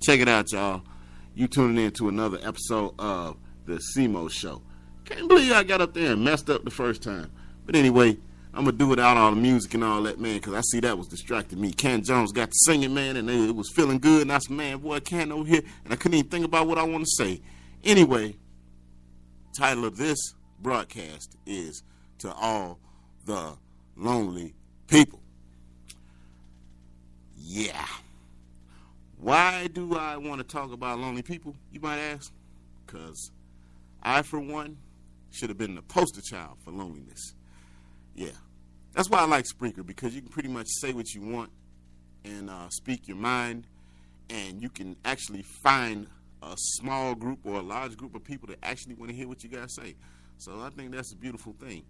Check it out, y'all. You tuning in to another episode of the CMO Show. Can't believe I got up there and messed up the first time. But anyway, I'm going to do without all the music and all that, man, because I see that was distracting me. Ken Jones got to singing, man, and it was feeling good. And I said, man, boy, Ken over here. And I couldn't even think about what I want to say. Anyway, title of this broadcast is To All the Lonely People. Yeah. Why do I want to talk about lonely people, you might ask? Because I, for one, should have been the poster child for loneliness. Yeah. That's why I like Spreaker, because you can pretty much say what you want and speak your mind, and you can actually find a small group or a large group of people that actually want to hear what you got to say. So I think that's a beautiful thing.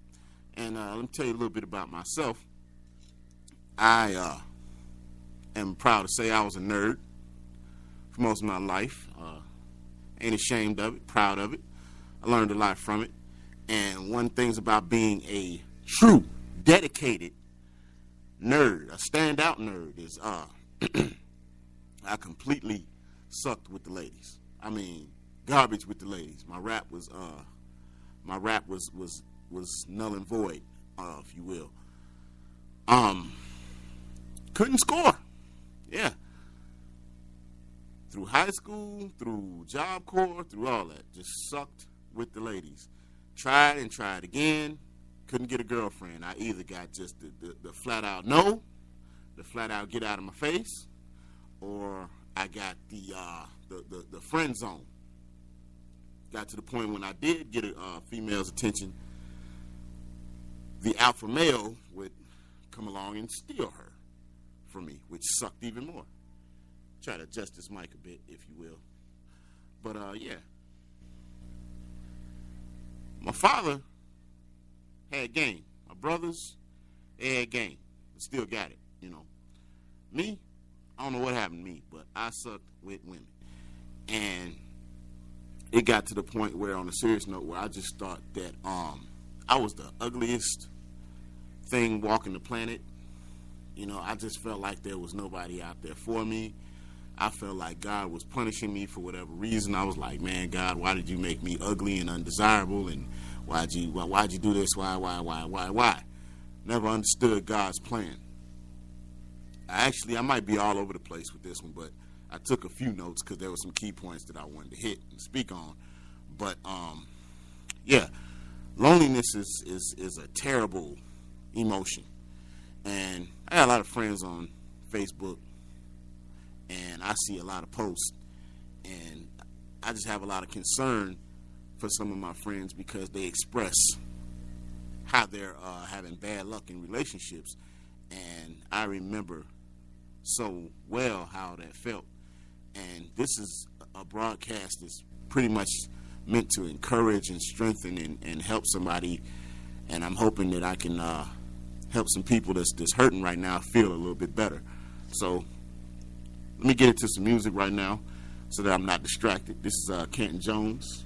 And let me tell you a little bit about myself. I am proud to say I was a nerd for most of my life. Ain't ashamed of it, proud of it. I learned a lot from it. And one thing's about being a true, dedicated nerd, a standout nerd, is I completely sucked with the ladies. I mean, garbage with the ladies. My rap was null and void, if you will. Couldn't score. Yeah. Through high school, through Job Corps, through all that. Just sucked with the ladies. Tried and tried again. Couldn't get a girlfriend. I either got just the flat out no, the flat out get out of my face, or I got the friend zone. Got to the point when I did get a female's attention, the alpha male would come along and steal her from me, which sucked even more. Try to adjust this mic a bit, if you will. But, yeah. My father had game. My brothers, they had game. Still got it, you know. Me, I don't know what happened to me, but I sucked with women. And it got to the point where, on a serious note, where I just thought that I was the ugliest thing walking the planet. You know, I just felt like there was nobody out there for me. I felt like God was punishing me for whatever reason. I was like, man, God, why did you make me ugly and undesirable? And why'd you do this? Why? Never understood God's plan. I might be all over the place with this one, but I took a few notes because there were some key points that I wanted to hit and speak on. But, yeah, loneliness is a terrible emotion. And I got a lot of friends on Facebook, and I see a lot of posts, and I just have a lot of concern for some of my friends because they express how they're having bad luck in relationships, and I remember so well how that felt. And this is a broadcast that's pretty much meant to encourage and strengthen and help somebody, and I'm hoping that I can help some people that's hurting right now feel a little bit better. So let me get into some music right now so that I'm not distracted. This is Kenton Jones,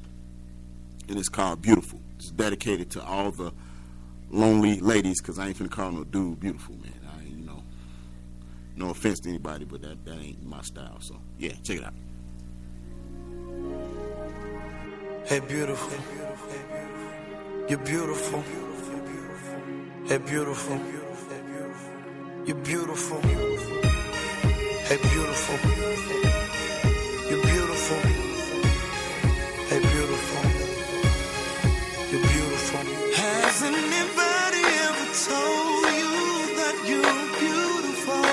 and it's called Beautiful. It's dedicated to all the lonely ladies, because I ain't finna call no dude beautiful, man. No offense to anybody, but that ain't my style. So, yeah, check it out. Hey, beautiful. You're beautiful. Hey, beautiful. You're beautiful. Hey, beautiful. You're beautiful. Hey, beautiful. You're beautiful. Has anybody ever told you that you're beautiful?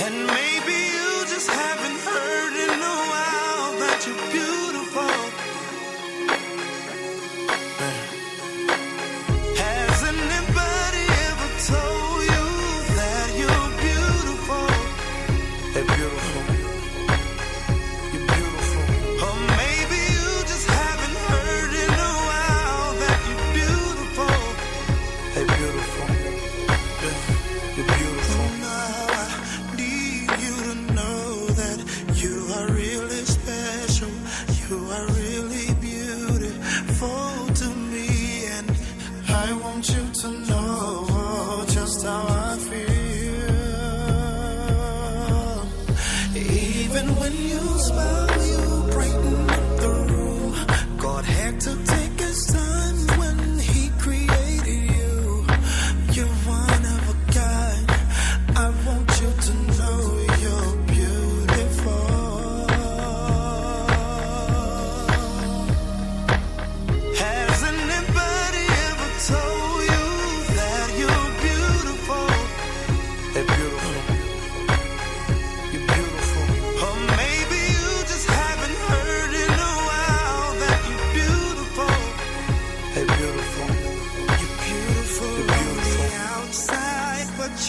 And maybe you just haven't heard in a while that you're beautiful. Has anybody ever told you that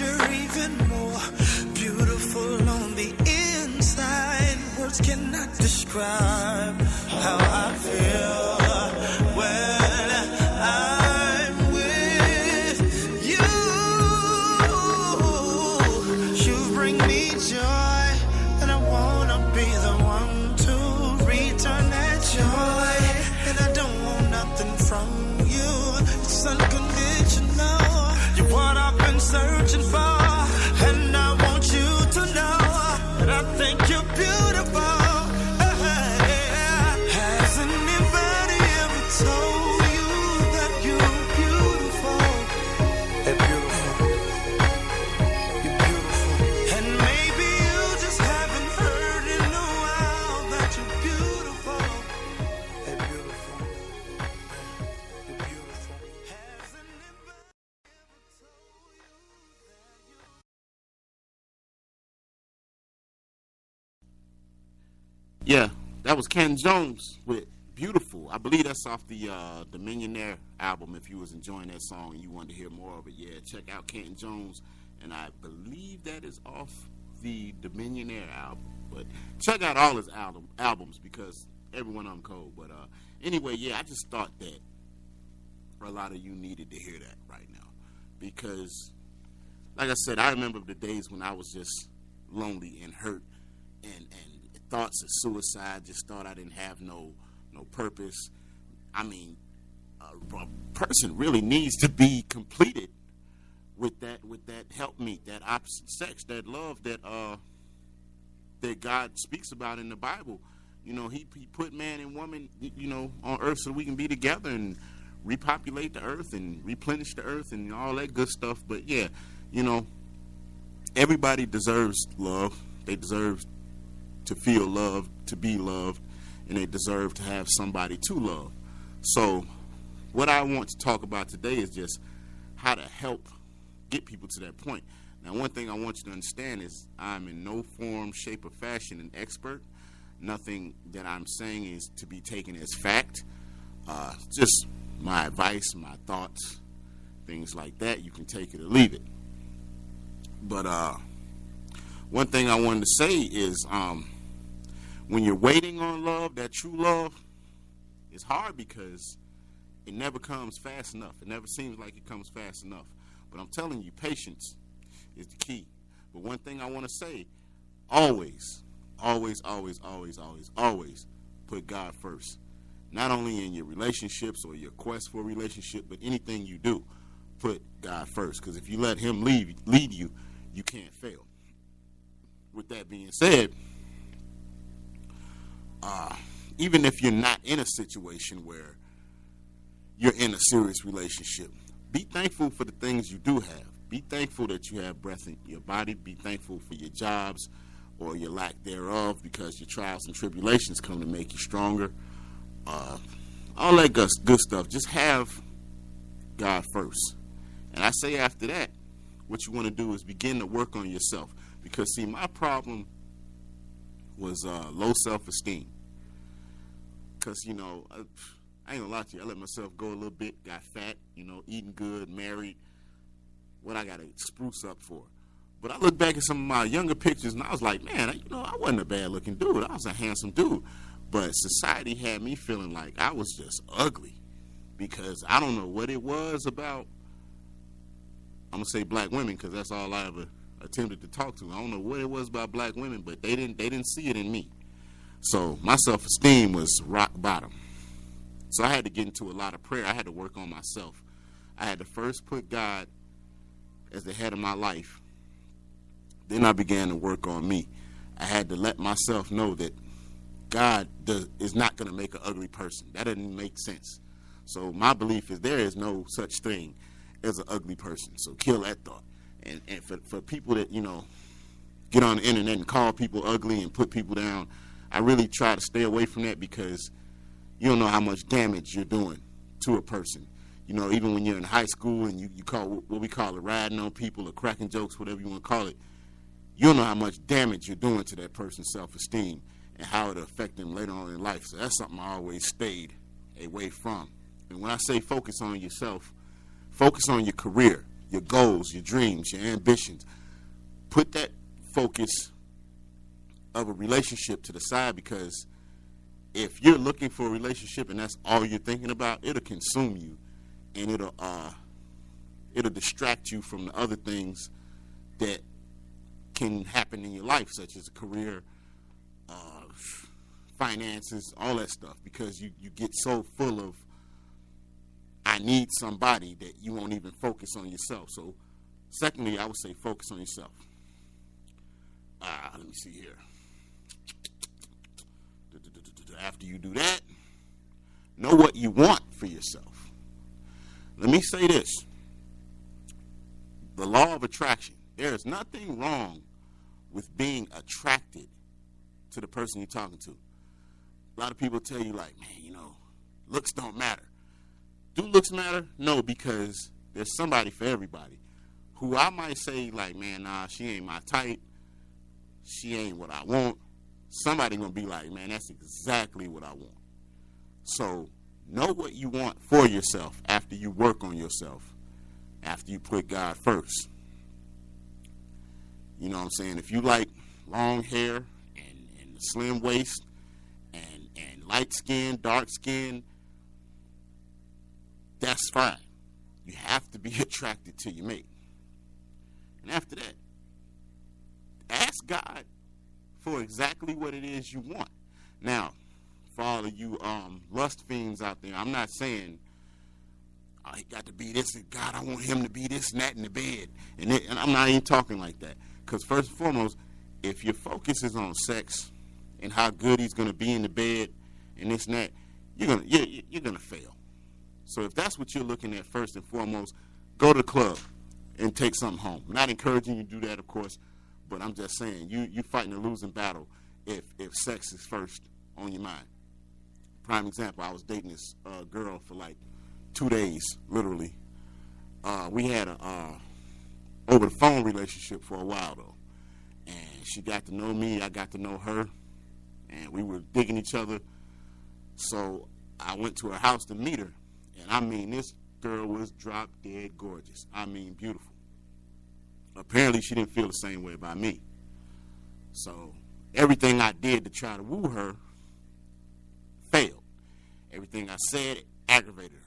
you're even more beautiful on the inside. Words cannot describe how I feel when I'm with you. You bring me joy, and I wanna be the one to return that joy. And I don't want nothing from you. It's unconditional. You're what I've been searching for, and I want you to know that I think you're beautiful. Has anybody ever told you that you're beautiful? Hey, beautiful. You're beautiful. And maybe you just haven't heard in a while that you're beautiful. Hey, beautiful. You're beautiful. Has anybody ever told you that you're Yeah, that was Ken Jones with Beautiful. I believe that's off the Millionaire album. If you was enjoying that song and you wanted to hear more of it, yeah, check out Ken Jones. And I believe that is off the Millionaire album. But check out all his albums because every one of them cold. But anyway, yeah, I just thought that a lot of you needed to hear that right now. Because, like I said, I remember the days when I was just lonely and hurt and thoughts of suicide, just thought I didn't have no purpose. I mean, a person really needs to be completed with that helpmeet, that opposite sex, that love that God speaks about in the Bible. You know, he put man and woman, you know, on earth so we can be together and repopulate the earth and replenish the earth and all that good stuff. But yeah, you know, everybody deserves love. They deserve to feel loved, to be loved, and they deserve to have somebody to love. So what I want to talk about today is just how to help get people to that point. Now, one thing I want you to understand is I'm in no form, shape, or fashion an expert. Nothing that I'm saying is to be taken as fact. Just my advice, my thoughts, things like that. You can take it or leave it. But one thing I wanted to say is when you're waiting on love, that true love, it's hard because it never comes fast enough. It never seems like it comes fast enough. But I'm telling you, patience is the key. But one thing I want to say, always put God first. Not only in your relationships or your quest for a relationship, but anything you do, put God first. Because if you let him lead you, you can't fail. With that being said, even if you're not in a situation where you're in a serious relationship, be thankful for the things you do have. Be thankful that you have breath in your body. Be thankful for your jobs or your lack thereof, because your trials and tribulations come to make you stronger. All that good stuff. Just have God first. And I say after that, what you want to do is begin to work on yourself. Because, see, my problem was low self-esteem. Because, you know, I ain't gonna lie to you, I let myself go a little bit, got fat, you know, eating good, married. What I gotta spruce up for. But I look back at some of my younger pictures and I was like, man, you know, I wasn't a bad looking dude. I was a handsome dude. But society had me feeling like I was just ugly. Because I don't know what it was about, I'm gonna say black women, because that's all I ever attempted to talk to. I don't know what it was about black women, but they didn't see it in me. So my self-esteem was rock bottom. So I had to get into a lot of prayer. I had to work on myself. I had to first put God as the head of my life. Then I began to work on me. I had to let myself know that God is not going to make an ugly person. That doesn't make sense. So my belief is there is no such thing as an ugly person. So kill that thought. And for people that, you know, get on the internet and call people ugly and put people down, I really try to stay away from that, because you don't know how much damage you're doing to a person. You know, even when you're in high school and you call what we call it riding on people or cracking jokes, whatever you want to call it, you don't know how much damage you're doing to that person's self-esteem and how it'll affect them later on in life. So that's something I always stayed away from. And when I say focus on yourself, focus on your career. your goals, your dreams, your ambitions. Put that focus of a relationship to the side, because if you're looking for a relationship and that's all you're thinking about, it'll consume you, and it'll distract you from the other things that can happen in your life, such as a career, finances, all that stuff, because you get so full of I need somebody that you won't even focus on yourself. So secondly, I would say focus on yourself. Let me see here. After you do that, know what you want for yourself. Let me say this. The law of attraction. There is nothing wrong with being attracted to the person you're talking to. A lot of people tell you, like, man, looks don't matter. Do looks matter? No, because there's somebody for everybody. Who I might say, like, man, nah, she ain't my type. She ain't what I want. Somebody gonna be like, man, that's exactly what I want. So know what you want for yourself after you work on yourself, after you put God first. You know what I'm saying? If you like long hair and slim waist and light skin, dark skin, that's fine. You have to be attracted to your mate. And after that, ask God for exactly what it is you want. Now, for all of you lust fiends out there, I'm not saying, he got to be this, God, I want him to be this and that in the bed. And I'm not even talking like that. Because first and foremost, if your focus is on sex and how good he's going to be in the bed and this and that, you're gonna fail. So if that's what you're looking at first and foremost, go to the club and take something home. I'm not encouraging you to do that, of course, but I'm just saying you're fighting a losing battle if sex is first on your mind. Prime example, I was dating this girl for like 2 days, literally. We had a over the phone relationship for a while though, and she got to know me, I got to know her, and we were digging each other. So I went to her house to meet her, and I mean, this girl was drop dead gorgeous. I mean, beautiful. Apparently she didn't feel the same way about me. So everything I did to try to woo her failed. Everything I said aggravated her.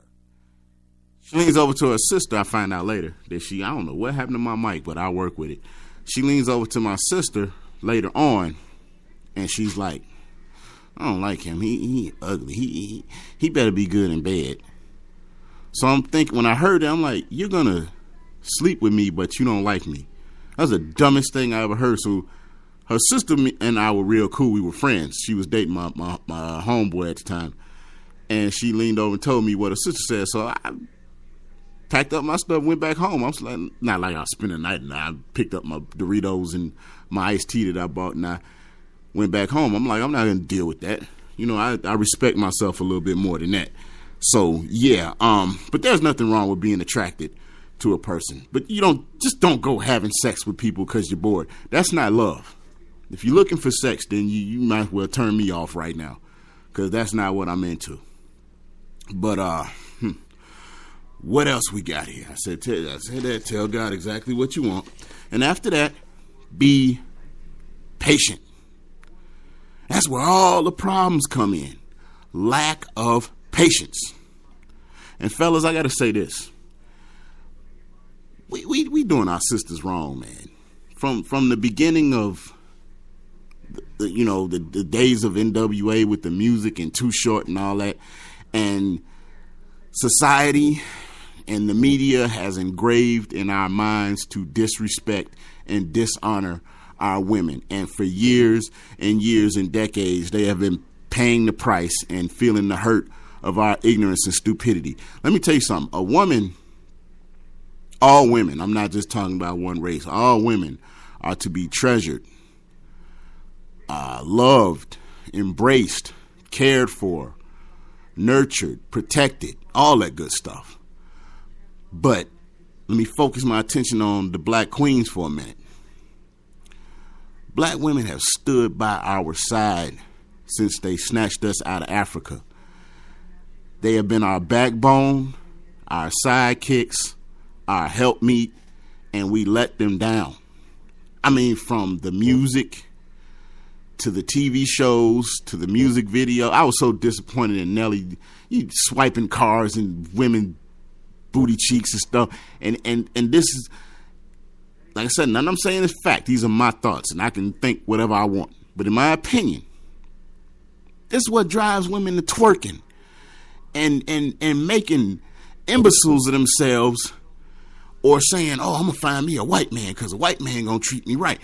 She leans over to her sister. I find out later that I don't know what happened to my mic, but I work with it. She leans over to my sister later on, and she's like, I don't like him. He ugly. He better be good in bed. So I'm thinking, when I heard that, I'm like, you're going to sleep with me, but you don't like me. That was the dumbest thing I ever heard. So her sister and I were real cool. We were friends. She was dating my homeboy at the time. And she leaned over and told me what her sister said. So I packed up my stuff, went back home. I was like, not like I spent the night, and I picked up my Doritos and my iced tea that I bought, and I went back home. I'm like, I'm not going to deal with that. I respect myself a little bit more than that. So, yeah, but there's nothing wrong with being attracted to a person. But don't go having sex with people because you're bored. That's not love. If you're looking for sex, then you might as well turn me off right now, because that's not what I'm into. But, what else we got here? I said tell God exactly what you want. And after that, be patient. That's where all the problems come in. Lack of patience. And fellas, I got to say this. We doing our sisters wrong, man. From the beginning of the days of NWA with the music and Too Short and all that, and society and the media has engraved in our minds to disrespect and dishonor our women. And for years and years and decades, they have been paying the price and feeling the hurt of our ignorance and stupidity. Let me tell you something. A woman, all women, I'm not just talking about one race, all women are to be treasured, loved, embraced, cared for, nurtured, protected, all that good stuff. But let me focus my attention on the black queens for a minute. Black women have stood by our side since they snatched us out of Africa. They have been our backbone, our sidekicks, our helpmeet, and we let them down. I mean, from the music to the TV shows to the music video. I was so disappointed in Nelly. You swiping cars and women booty cheeks and stuff. And this is, like I said, none I'm saying is fact. These are my thoughts, and I can think whatever I want. But in my opinion, this is what drives women to twerking and making imbeciles of themselves, or saying, oh, I'm going to find me a white man because a white man going to treat me right.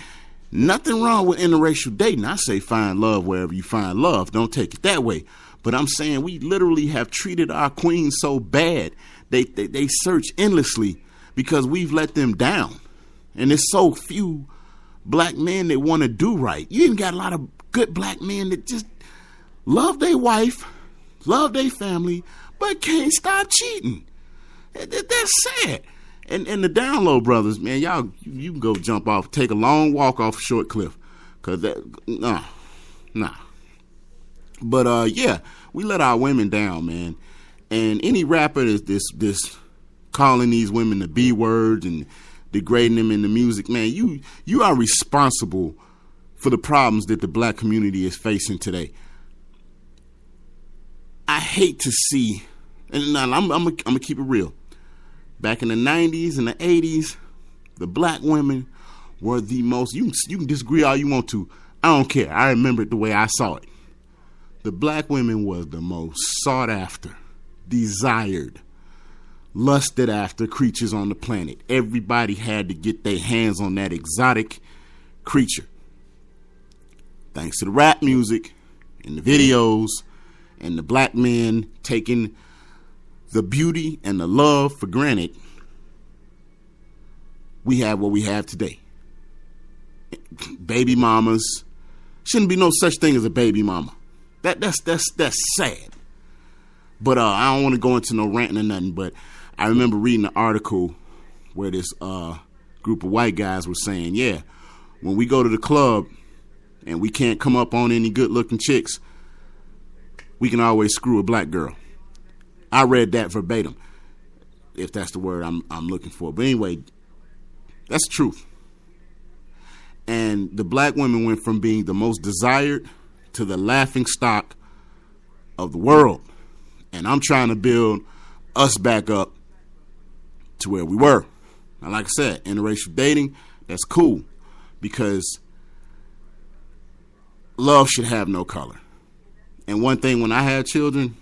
Nothing wrong with interracial dating. I say find love wherever you find love. Don't take it that way. But I'm saying we literally have treated our queens so bad. They search endlessly because we've let them down. And there's so few black men that want to do right. You even got a lot of good black men that just love their wife, love their family, but can't stop cheating. That's sad. And the Down Low brothers, man, y'all, you can go jump off, take a long walk off a short cliff. Cause nah. But yeah, we let our women down, man. And any rapper is this calling these women the B words and degrading them in the music, man, you are responsible for the problems that the black community is facing today. I hate to see, and I'm gonna keep it real. Back in the 90s and the 80s, the black women were the most, you can disagree all you want to. I don't care. I remember it the way I saw it. The black women was the most sought after, desired, lusted after creatures on the planet. Everybody had to get their hands on that exotic creature. Thanks to the rap music and the videos and the black men taking the beauty and the love for granted, we have what we have today. Baby mamas. Shouldn't be no such thing as a baby mama. That's sad. But I don't want to go into no ranting or nothing, but I remember reading an article where this group of white guys were saying, yeah, when we go to the club and we can't come up on any good looking chicks, we can always screw a black girl. I read that verbatim, if that's the word I'm looking for. But anyway, that's the truth. And the black women went from being the most desired to the laughing stock of the world. And I'm trying to build us back up to where we were. Now, like I said, interracial dating, that's cool, because love should have no color. And one thing, when I have children,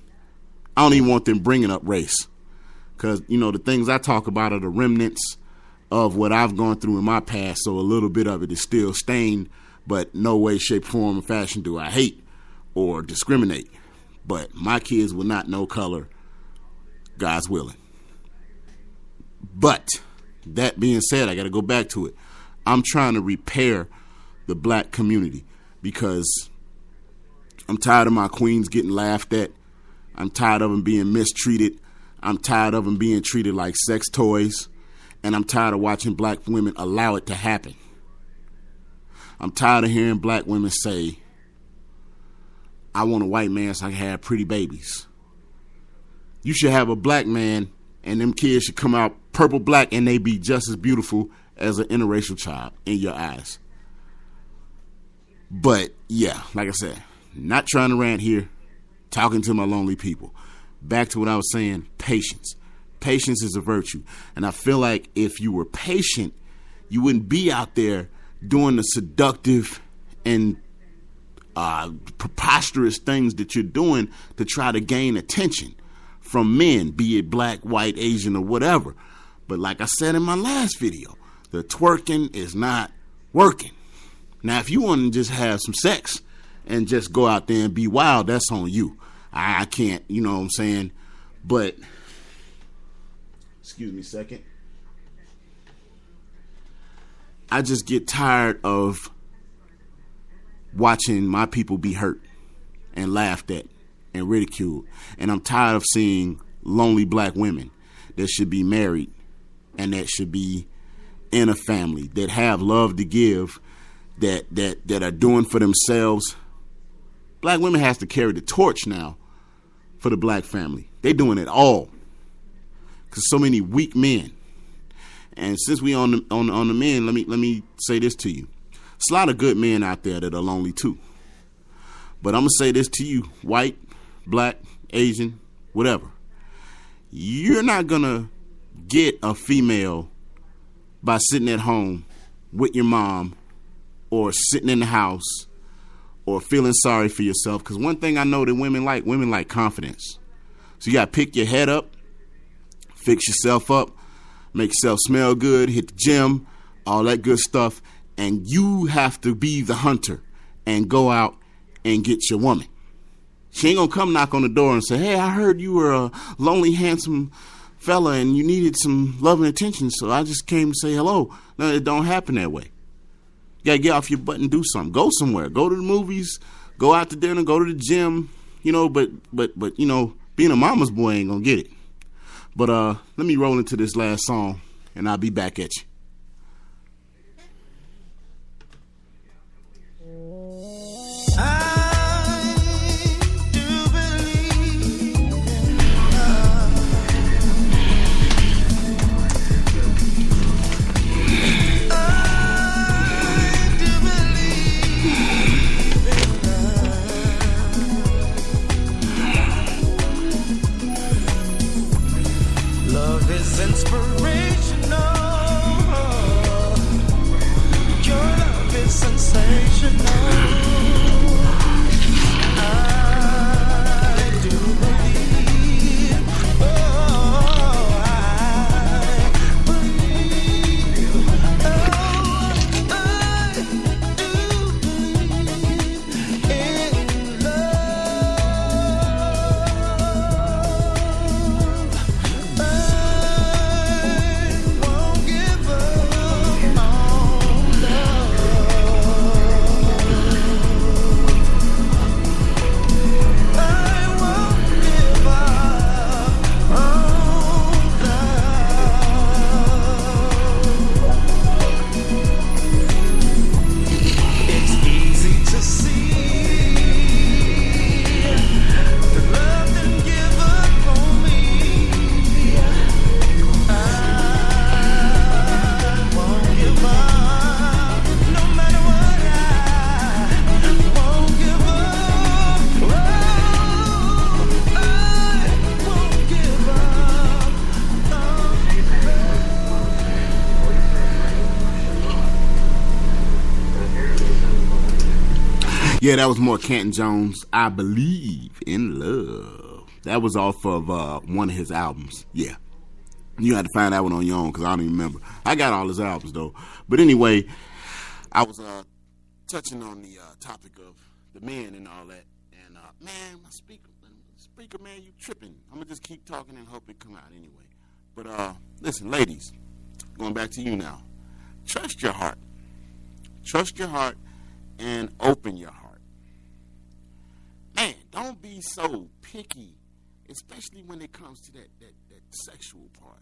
I don't even want them bringing up race, because, you know, the things I talk about are the remnants of what I've gone through in my past, so a little bit of it is still stained, but no way, shape, form, or fashion do I hate or discriminate. But my kids will not know color, God's willing. But that being said, I got to go back to it. I'm trying to repair the black community because I'm tired of my queens getting laughed at. I'm tired of them being mistreated. I'm tired of them being treated like sex toys. And I'm tired of watching black women allow it to happen. I'm tired of hearing black women say, I want a white man so I can have pretty babies. You should have a black man and them kids should come out purple black and they be just as beautiful as an interracial child in your eyes. But yeah, like I said, not trying to rant here, talking to my lonely people. Back to what I was saying, patience. Patience is a virtue. And I feel like if you were patient, you wouldn't be out there doing the seductive and preposterous things that you're doing to try to gain attention from men, be it black, white, Asian, or whatever. But like I said in my last video, the twerking is not working. Now, if you want to just have some sex and just go out there and be wild, that's on you. I can't, you know what I'm saying? But, excuse me a second. I just get tired of watching my people be hurt and laughed at and ridiculed. And I'm tired of seeing lonely black women that should be married and that should be in a family, that have love to give, that are doing for themselves. Black women has to carry the torch now for the black family. They doing it all because so many weak men And since we on the men, let me say this to you. There's a lot of good men out there that are lonely too. But I'm gonna say this to you, white, black, Asian, whatever. You're not gonna get a female by sitting at home with your mom or sitting in the house or feeling sorry for yourself. Because one thing I know that women like confidence. So you got to pick your head up, fix yourself up, make yourself smell good, hit the gym, all that good stuff. And you have to be the hunter and go out and get your woman. She ain't going to come knock on the door and say, hey, I heard you were a lonely, handsome fella and you needed some love and attention, so I just came to say hello. No, it don't happen that way. You got to get off your butt and do something. Go somewhere. Go to the movies. Go out to dinner. Go to the gym. You know, but you know, being a mama's boy ain't going to get it. But let me roll into this last song, and I'll be back at you. Yeah, that was more Canton Jones, I Believe in Love. That was off of one of his albums. Yeah. You had to find that one on your own because I don't even remember. I got all his albums, though. But anyway, I was touching on the topic of the men and all that. And, man, my speaker, man, you tripping. I'm going to just keep talking and hope it come out anyway. But, listen, ladies, going back to you now. Trust your heart. Trust your heart and open your heart. Man, don't be so picky, especially when it comes to that sexual part.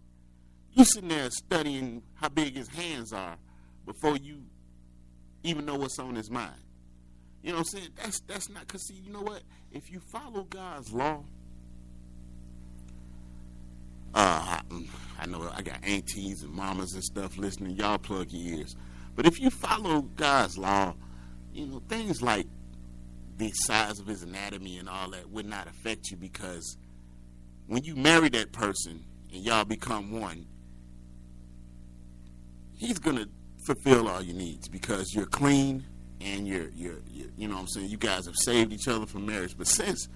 You sitting there studying how big his hands are before you even know what's on his mind. You know what I'm saying? That's not, because see, you know what? If you follow God's law, I know I got aunties and mamas and stuff listening. Y'all plug your ears. But if you follow God's law, you know, things like the size of his anatomy and all that would not affect you, because when you marry that person and y'all become one, he's going to fulfill all your needs because you're clean and you're you know what I'm saying, you guys have saved each other from marriage. But since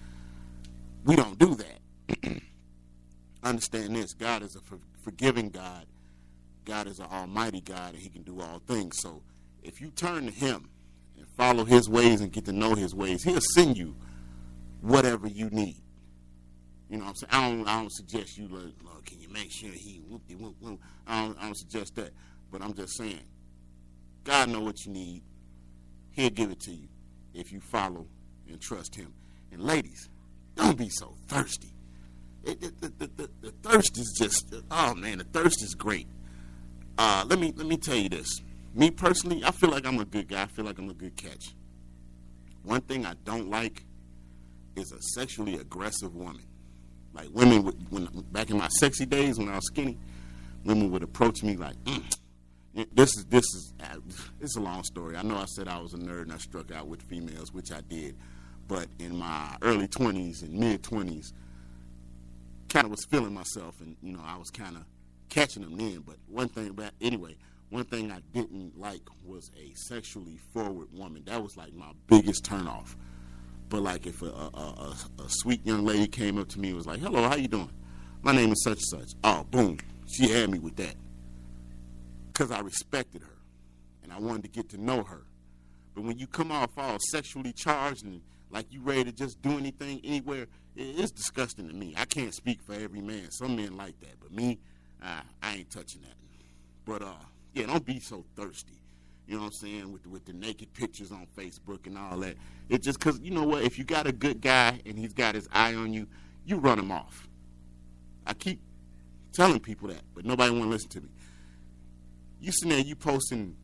we don't do that, understand this: God is a forgiving God. God is an almighty God, and he can do all things. So if you turn to him and follow his ways and get to know his ways, he'll send you whatever you need. You know what I'm saying? I don't suggest you, look, can you make sure he whoop-de-whoop-whoop? I don't suggest that. But I'm just saying, God knows what you need. He'll give it to you if you follow and trust him. And ladies, don't be so thirsty. The thirst is just, oh man, the thirst is great. Let me tell you this. Me personally, I feel like I'm a good guy. I feel like I'm a good catch. One thing I don't like is a sexually aggressive woman. Like women, when back in my sexy days when I was skinny, women would approach me like, This is it's a long story. I know I said I was a nerd and I struck out with females, which I did, but in my early 20s and mid 20s, kind of was feeling myself, and I was kind of catching them then. But one thing I didn't like was a sexually forward woman. That was like my biggest turnoff. But like if a sweet young lady came up to me and was like, "Hello, how you doing? My name is such and such." Oh, boom, she had me with that. Because I respected her, and I wanted to get to know her. But when you come off all sexually charged and like you ready to just do anything, anywhere, it's disgusting to me. I can't speak for every man. Some men like that, but me, I ain't touching that. But, yeah, don't be so thirsty. You know what I'm saying, with the naked pictures on Facebook and all that. It's just because, you know what, if you got a good guy and he's got his eye on you, you run him off. I keep telling people that, but nobody want to listen to me. You sitting there, you posting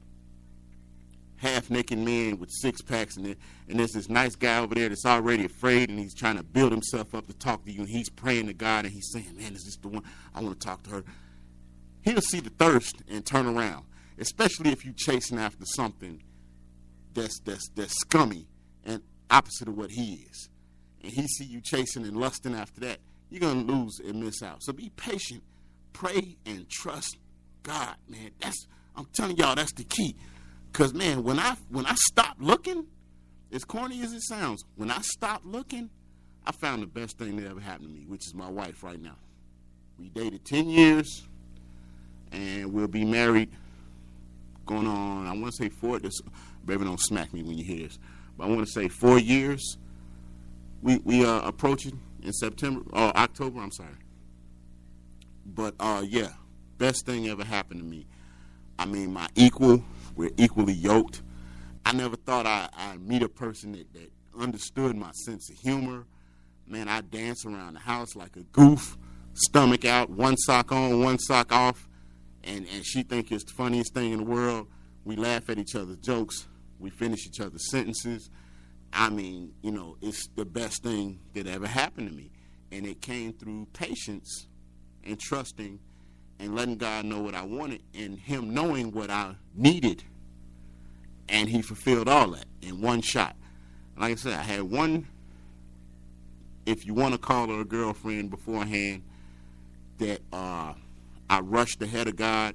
half-naked men with six-packs, and there's this nice guy over there that's already afraid, and he's trying to build himself up to talk to you, and he's praying to God, and he's saying, "Man, is this the one? I want to talk to her." He'll see the thirst and turn around, especially if you're chasing after something that's scummy and opposite of what he is. And he see you chasing and lusting after that, you're going to lose and miss out. So be patient, pray, and trust God, man. I'm telling y'all, that's the key. Because, man, when I stopped looking, as corny as it sounds, when I stopped looking, I found the best thing that ever happened to me, which is my wife right now. We dated 10 years, and we'll be married going on, I want to say 4, baby, don't smack me when you hear this, but I want to say 4 years. We are approaching in October, I'm sorry. But, yeah. Best thing ever happened to me. I mean, my equal, we're equally yoked. I never thought I'd meet a person that understood my sense of humor. Man, I dance around the house like a goof, stomach out, one sock on, one sock off, and she think it's the funniest thing in the world. We laugh at each other's jokes. We finish each other's sentences. I mean, it's the best thing that ever happened to me. And it came through patience and trusting and letting God know what I wanted, and him knowing what I needed, and he fulfilled all that in one shot. Like I said, I had one, if you want to call her a girlfriend beforehand, that I rushed ahead of God,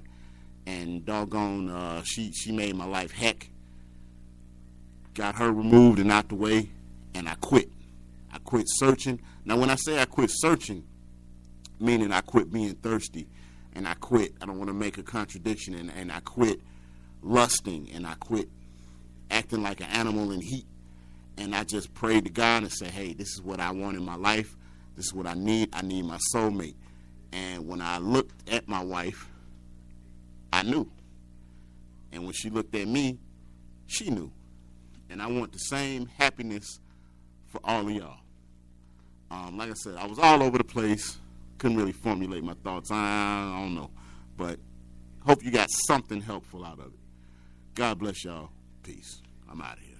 and doggone, she made my life heck. Got her removed and out the way, and I quit. I quit searching. Now, when I say I quit searching, meaning I quit being thirsty, and I quit, I don't want to make a contradiction, and I quit lusting, and I quit acting like an animal in heat, and I just prayed to God and said, "Hey, this is what I want in my life. This is what I need. I need my soulmate." And when I looked at my wife, I knew. And when she looked at me, she knew. And I want the same happiness for all of y'all. Like I said, I was all over the place. Couldn't really formulate my thoughts. I don't know. But hope you got something helpful out of it. God bless y'all. Peace. I'm out of here.